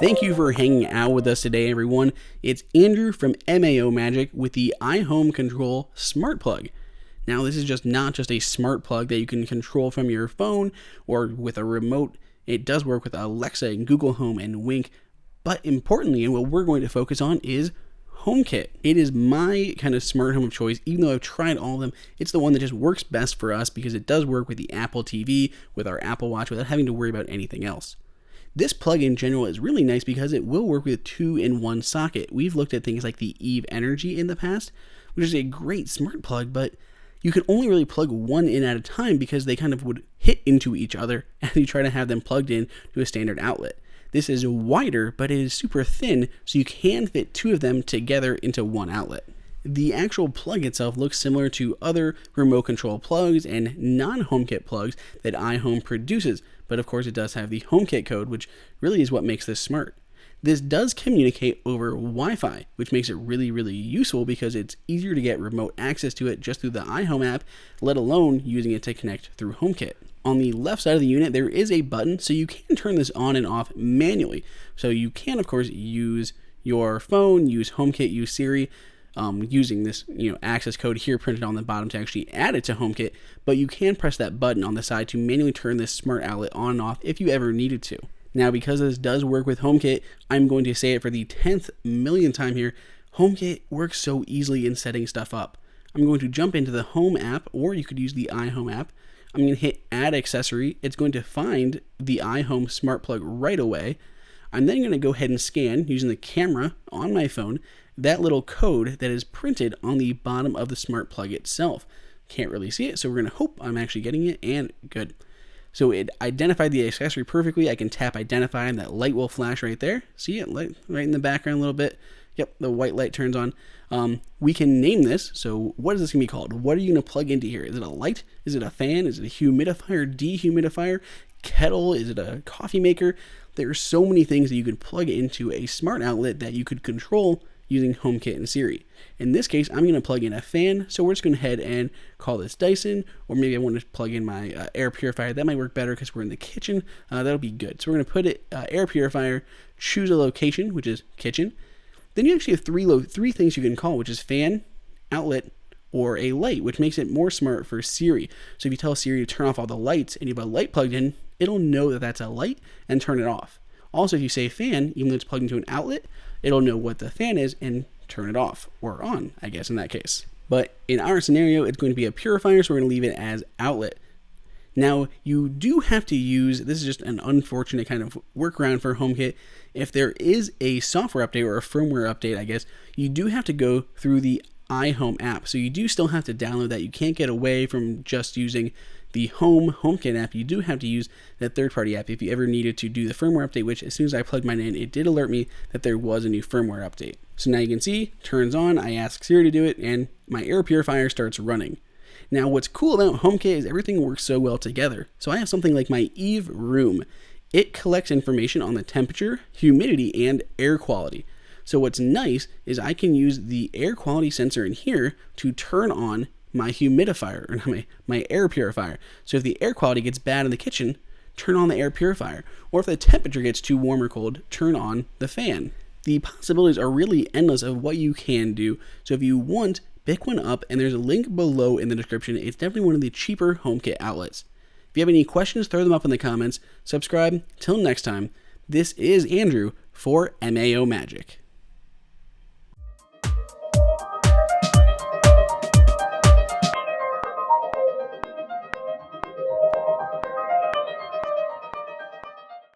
Thank you for hanging out with us today, everyone. It's Andrew from MAO Magic with the iHome Control Smart Plug. Now, this is not just a smart plug that you can control from your phone or with a remote. It does work with Alexa and Google Home and Wink. But importantly, and what we're going to focus on is HomeKit. It is my kind of smart home of choice. Even though I've tried all of them, it's the one that just works best for us because it does work with the Apple TV, with our Apple Watch, without having to worry about anything else. This plug in general is really nice because it will work with 2-in-1 socket. We've looked at things like the Eve Energy in the past, which is a great smart plug, but you can only really plug one in at a time because they kind of would hit into each other as you try to have them plugged in to a standard outlet. This is wider, but it is super thin, so you can fit two of them together into one outlet. The actual plug itself looks similar to other remote control plugs and non-HomeKit plugs that iHome produces, but of course it does have the HomeKit code, which really is what makes this smart. This does communicate over Wi-Fi, which makes it really, really useful because it's easier to get remote access to it just through the iHome app, let alone using it to connect through HomeKit. On the left side of the unit, there is a button, so you can turn this on and off manually. So you can, of course, use your phone, use HomeKit, use Siri, using this access code here printed on the bottom to actually add it to HomeKit, but you can press that button on the side to manually turn this smart outlet on and off if you ever needed to. Now, because this does work with HomeKit, I'm going to say it for the 10th millionth time here, HomeKit works so easily in setting stuff up. I'm going to jump into the Home app, or you could use the iHome app. I'm going to hit Add Accessory. It's going to find the iHome smart plug right away. I'm then going to go ahead and scan, using the camera on my phone, that little code that is printed on the bottom of the smart plug itself. Can't really see it, so we're going to hope I'm actually getting it, and good. So it identified the accessory perfectly. I can tap Identify, and that light will flash right there. See it light right in the background a little bit. Yep, the white light turns on. We can name this. So what is this going to be called? What are you going to plug into here? Is it a light? Is it a fan? Is it a humidifier, dehumidifier, kettle? Is it a coffee maker? There are so many things that you could plug into a smart outlet that you could control using HomeKit and Siri. In this case, I'm going to plug in a fan, so we're just going to head and call this Dyson, or maybe I want to plug in my air purifier. That might work better because we're in the kitchen. That'll be good. So we're going to put it air purifier, choose a location, which is kitchen. Then you actually have three things you can call, which is fan, outlet, or a light, which makes it more smart for Siri. So if you tell Siri to turn off all the lights and you have a light plugged in, it'll know that that's a light and turn it off. Also, if you say fan, even though it's plugged into an outlet, it'll know what the fan is and turn it off, or on, I guess, in that case. But in our scenario, it's going to be a purifier, so we're going to leave it as outlet. Now, you do have to use, this is just an unfortunate kind of workaround for HomeKit, if there is a software update or a firmware update, I guess, you do have to go through the iHome app. So you do still have to download that. You can't get away from just using the HomeKit app. You do have to use that third-party app if you ever needed to do the firmware update, which as soon as I plugged mine in, it did alert me that there was a new firmware update. So now you can see, turns on, I ask Siri to do it, and my air purifier starts running. Now, what's cool about HomeKit is everything works so well together. So I have something like my Eve room. It collects information on the temperature, humidity, and air quality. So what's nice is I can use the air quality sensor in here to turn on my humidifier, or my air purifier. So if the air quality gets bad in the kitchen, turn on the air purifier. Or if the temperature gets too warm or cold, turn on the fan. The possibilities are really endless of what you can do. So if you want, pick one up, and there's a link below in the description. It's definitely one of the cheaper HomeKit outlets. If you have any questions, throw them up in the comments. Subscribe. Till next time, this is Andrew for MAO Magic.